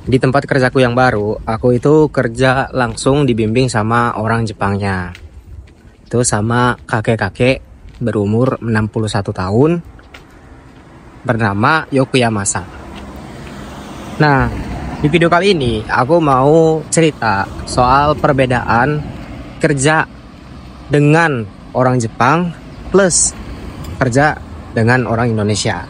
Di tempat kerjaku yang baru, aku itu kerja langsung dibimbing sama orang Jepangnya. Itu sama kakek-kakek berumur 61 tahun bernama Yokuyamasa. Nah, di video kali ini aku mau cerita soal perbedaan kerja dengan orang Jepang plus kerja dengan orang Indonesia.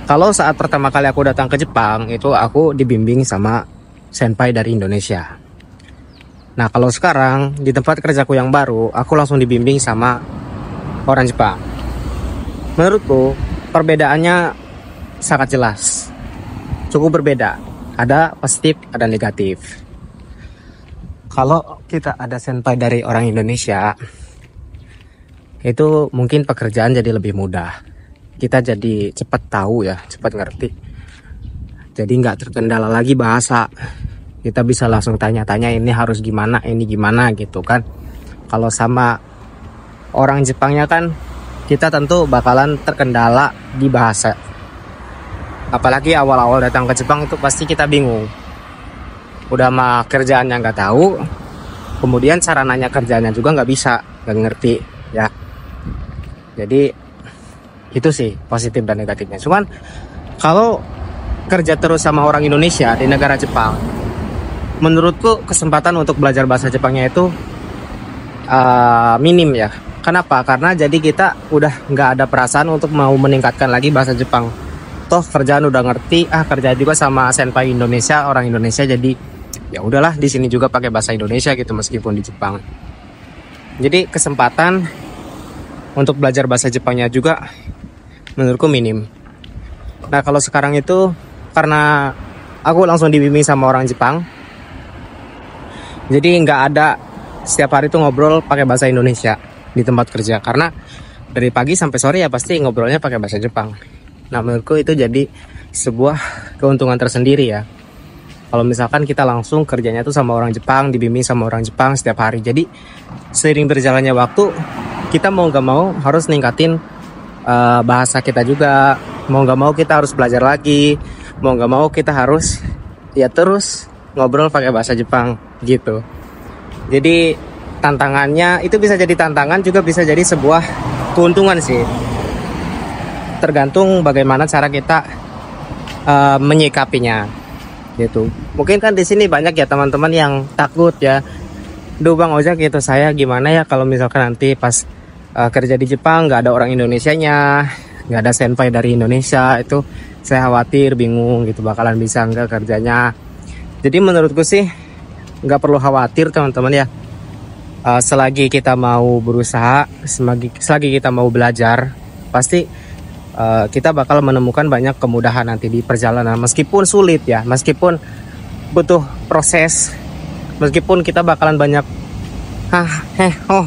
Kalau saat pertama kali aku datang ke Jepang, itu aku dibimbing sama senpai dari Indonesia. Nah, kalau sekarang di tempat kerjaku yang baru, aku langsung dibimbing sama orang Jepang. Menurutku, perbedaannya sangat jelas. Cukup berbeda. Ada positif, ada negatif. Kalau kita ada senpai dari orang Indonesia, itu mungkin pekerjaan jadi lebih mudah. Kita jadi cepat tahu ya, cepat ngerti. Jadi nggak terkendala lagi bahasa. Kita bisa langsung tanya-tanya ini harus gimana, ini gimana gitu kan. Kalau sama orang Jepangnya kan kita tentu bakalan terkendala di bahasa. Apalagi awal-awal datang ke Jepang itu pasti kita bingung. Udah mah kerjaannya nggak tahu, kemudian cara nanya kerjaannya juga nggak bisa, nggak ngerti ya. Jadi itu sih positif dan negatifnya. Cuman kalau kerja terus sama orang Indonesia di negara Jepang, menurutku kesempatan untuk belajar bahasa Jepangnya itu minim ya. Kenapa? Karena jadi kita udah nggak ada perasaan untuk mau meningkatkan lagi bahasa Jepang. Toh kerjaan udah ngerti, kerja juga sama senpai Indonesia, orang Indonesia, jadi ya udahlah di sini juga pakai bahasa Indonesia gitu meskipun di Jepang. Jadi kesempatan untuk belajar bahasa Jepangnya juga menurutku minim. Nah, kalau sekarang itu karena aku langsung dibimbing sama orang Jepang, jadi nggak ada setiap hari tuh ngobrol pakai bahasa Indonesia di tempat kerja, karena dari pagi sampai sore ya pasti ngobrolnya pakai bahasa Jepang. Nah, menurutku itu jadi sebuah keuntungan tersendiri ya. Kalau misalkan kita langsung kerjanya tuh sama orang Jepang, dibimbing sama orang Jepang setiap hari. Jadi seiring berjalannya waktu, kita mau nggak mau harus ningkatin bahasa kita juga. Mau nggak mau kita harus belajar lagi. Mau nggak mau kita harus ya terus ngobrol pakai bahasa Jepang gitu. Jadi tantangannya itu bisa jadi tantangan, juga bisa jadi sebuah keuntungan sih. Tergantung bagaimana cara kita menyikapinya gitu. Mungkin kan di sini banyak ya teman-teman yang takut ya. Duh Bang Ojak, gitu saya gimana ya kalau misalkan nanti pas kerja di Jepang nggak ada orang Indonesianya, nggak ada senpai dari Indonesia, itu saya khawatir, bingung gitu bakalan bisa nggak kerjanya. Jadi menurutku sih nggak perlu khawatir teman-teman ya. Selagi kita mau berusaha, selagi kita mau belajar, pasti kita bakal menemukan banyak kemudahan nanti di perjalanan. Meskipun sulit ya, meskipun butuh proses, meskipun kita bakalan banyak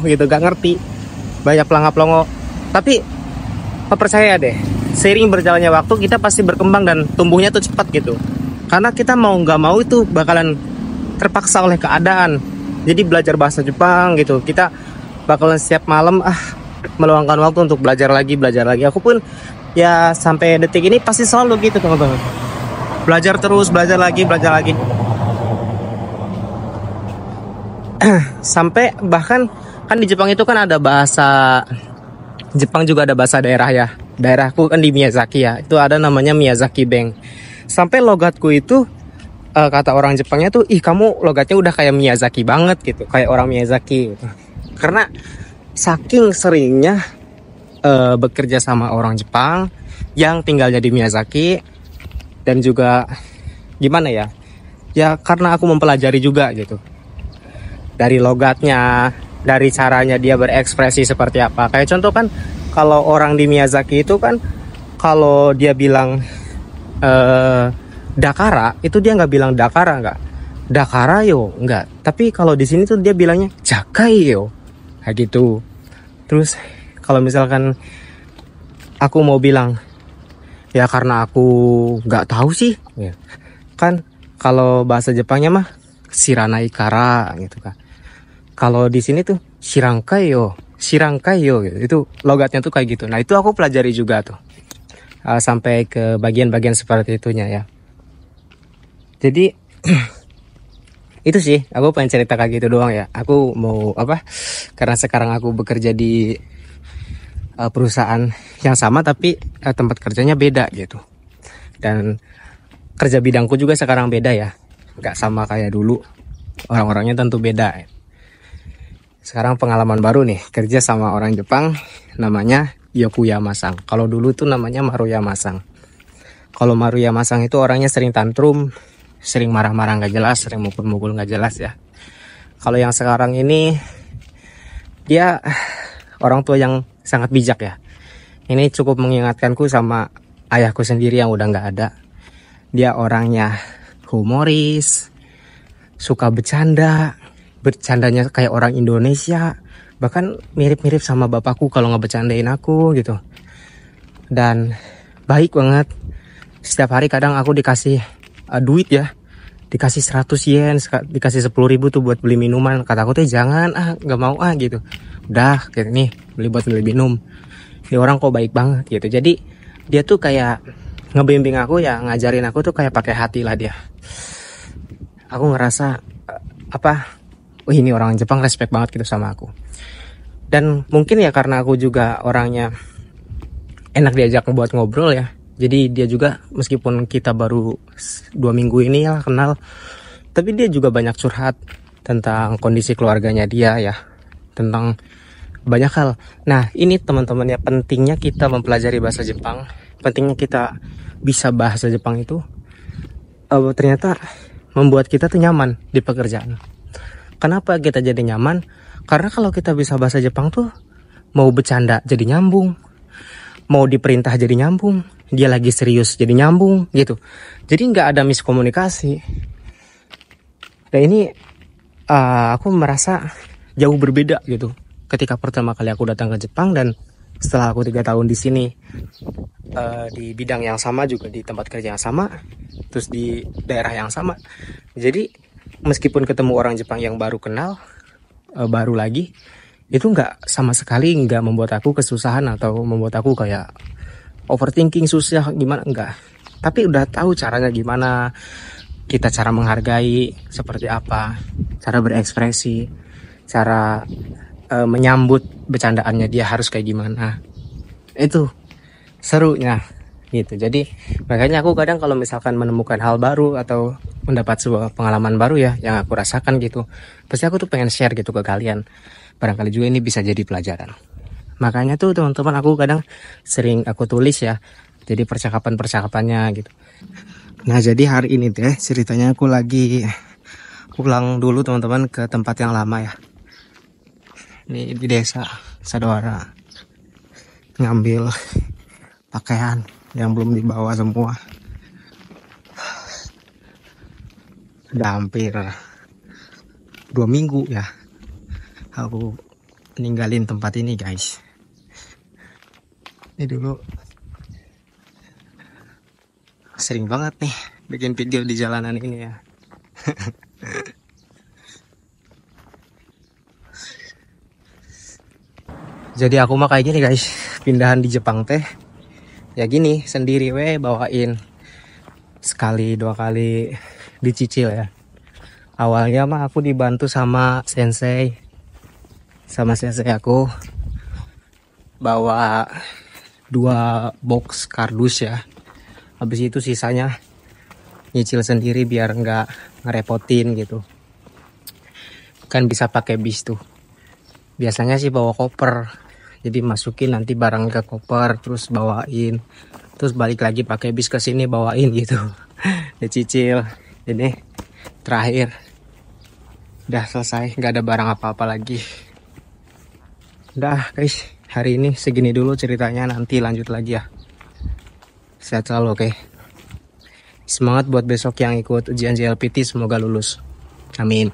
gitu gak ngerti, banyak pelangap-pelongo, tapi percaya deh, seiring berjalannya waktu kita pasti berkembang dan tumbuhnya tuh cepat gitu. Karena kita mau nggak mau itu bakalan terpaksa oleh keadaan. Jadi belajar bahasa Jepang gitu, kita bakalan setiap malam meluangkan waktu untuk belajar lagi. Aku pun ya sampai detik ini pasti selalu gitu teman-teman. Belajar terus, belajar lagi. Sampai bahkan kan di Jepang itu kan ada bahasa Jepang, juga ada bahasa daerah ya. Daerahku kan di Miyazaki ya, itu ada namanya Miyazaki Bank. Sampai logatku itu kata orang Jepangnya tuh, ih kamu logatnya udah kayak Miyazaki banget gitu, kayak orang Miyazaki gitu. Karena saking seringnya bekerja sama orang Jepang yang tinggalnya di Miyazaki, dan juga gimana ya, ya karena aku mempelajari juga gitu dari logatnya, dari caranya dia berekspresi seperti apa. Kayak contoh kan, kalau orang di Miyazaki itu kan kalau dia bilang Dakara, itu dia nggak bilang Dakara, nggak Dakara yo, nggak. Tapi kalau di sini tuh dia bilangnya Jakai yo, kayak gitu. Terus kalau misalkan aku mau bilang ya karena aku nggak tahu sih ya, kan kalau bahasa Jepangnya mah Shiranai kara gitu kan. Kalau di sini tuh Shirangkai yo gitu. Itu logatnya tuh kayak gitu. Nah, itu aku pelajari juga tuh sampai ke bagian-bagian seperti itunya ya. Jadi itu sih aku pengen cerita kayak gitu doang ya. Aku mau apa, karena sekarang aku bekerja di perusahaan yang sama tapi tempat kerjanya beda gitu, dan kerja bidangku juga sekarang beda ya, nggak sama kayak dulu, orang-orangnya tentu beda. Sekarang pengalaman baru nih, kerja sama orang Jepang namanya Yokuya Masang. Kalau dulu tuh namanya Maruya Masang. Kalau Maruya Masang itu orangnya sering tantrum, sering marah-marah nggak jelas, sering mukul-mukul nggak jelas ya. Kalau yang sekarang ini dia orang tua yang sangat bijak ya. Ini cukup mengingatkanku sama ayahku sendiri yang udah nggak ada. Dia orangnya humoris, suka bercanda, bercandanya kayak orang Indonesia, bahkan mirip-mirip sama bapakku kalau ngebecandain aku gitu. Dan baik banget. Setiap hari kadang aku dikasih duit ya, dikasih 100 yen, dikasih 10.000 tuh buat beli minuman. Kataku tuh jangan nggak mau gitu. Udah kayak nih beli buat beli minum. Ini orang kok baik banget gitu. Jadi dia tuh kayak ngebimbing aku ya, ngajarin aku tuh kayak pakai hati lah dia. Aku ngerasa ini orang Jepang respect banget gitu sama aku. Dan mungkin ya karena aku juga orangnya enak diajak buat ngobrol ya. Jadi dia juga meskipun kita baru 2 minggu ini ya kenal, tapi dia juga banyak curhat tentang kondisi keluarganya dia ya, tentang banyak hal. Nah ini teman-teman ya, pentingnya kita mempelajari bahasa Jepang, pentingnya kita bisa bahasa Jepang itu ternyata membuat kita tuh nyaman di pekerjaan. Kenapa kita jadi nyaman? Karena kalau kita bisa bahasa Jepang tuh mau bercanda jadi nyambung, mau diperintah jadi nyambung, dia lagi serius jadi nyambung gitu. Jadi nggak ada miskomunikasi. Dan ini aku merasa jauh berbeda gitu ketika pertama kali aku datang ke Jepang, dan setelah aku 3 tahun di sini di bidang yang sama juga, di tempat kerja yang sama, terus di daerah yang sama. Jadi meskipun ketemu orang Jepang yang baru kenal, baru lagi, itu nggak sama sekali nggak membuat aku kesusahan atau membuat aku kayak overthinking susah gimana, enggak. Tapi udah tahu caranya gimana, kita cara menghargai seperti apa, cara berekspresi, cara menyambut bercandaannya dia harus kayak gimana. Itu serunya gitu. Jadi makanya aku kadang kalau misalkan menemukan hal baru atau mendapat sebuah pengalaman baru ya yang aku rasakan gitu, pasti aku tuh pengen share gitu ke kalian. Barangkali juga ini bisa jadi pelajaran. Makanya tuh teman-teman aku kadang sering aku tulis ya, jadi percakapan-percakapannya gitu. Nah jadi hari ini deh ceritanya aku lagi pulang dulu teman-teman ke tempat yang lama ya. Ini di desa Sadowara, ngambil pakaian yang belum dibawa semua. Udah hampir 2 minggu ya aku ninggalin tempat ini guys. Ini dulu sering banget nih bikin video di jalanan ini ya. Jadi aku mah kayak gini guys, pindahan di Jepang teh ya gini, sendiri bawain sekali 2 kali dicicil ya. Awalnya mah aku dibantu sama sensei aku bawa 2 box kardus ya. Habis itu sisanya nyicil sendiri biar nggak ngerepotin gitu. Kan bisa pakai bis tuh. Biasanya sih bawa koper, jadi masukin nanti barang ke koper terus bawain, terus balik lagi pakai bis ke sini bawain gitu. Dicicil. Ini terakhir udah selesai, nggak ada barang apa-apa lagi. Udah guys, hari ini segini dulu ceritanya, nanti lanjut lagi ya. Sehat selalu, oke? Semangat buat besok yang ikut ujian JLPT, semoga lulus. Amin.